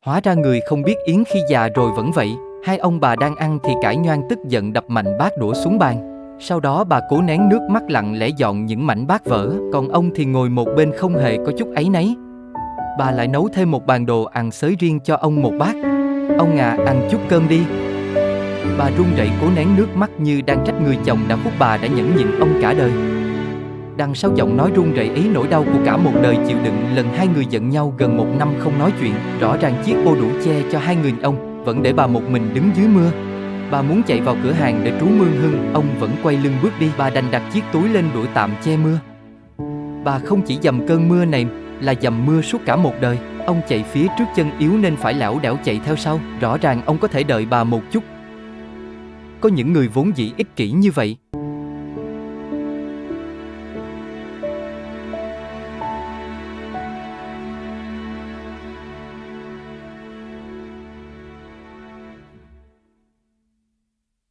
Hóa ra người không biết yến khi già rồi vẫn vậy. Hai ông bà đang ăn thì cãi nhoang tức giận đập mạnh bát đũa xuống bàn. Sau đó bà cố nén nước mắt lặng lẽ dọn những mảnh bát vỡ, còn ông thì ngồi một bên không hề có chút áy náy. Bà lại nấu thêm một bàn đồ ăn xới riêng cho ông một bát. Ông à, ăn chút cơm đi. Bà run rẩy cố nén nước mắt như đang trách người chồng đã khuất bà đã nhẫn nhịn ông cả đời. Đằng sau giọng nói run rẩy ấy nỗi đau của cả một đời chịu đựng lần hai người giận nhau gần 1 năm không nói chuyện. Rõ ràng chiếc ô đủ che cho hai người ông vẫn để bà một mình đứng dưới mưa. Bà muốn chạy vào cửa hàng để trú mưa hưng, ông vẫn quay lưng bước đi. Bà đành đặt chiếc túi lên đũa tạm che mưa. Bà không chỉ dầm cơn mưa này là dầm mưa suốt cả một đời. Ông chạy phía trước chân yếu nên phải lảo đảo chạy theo sau. Rõ ràng ông có thể đợi bà một chút. Có những người vốn dĩ ích kỷ như vậy.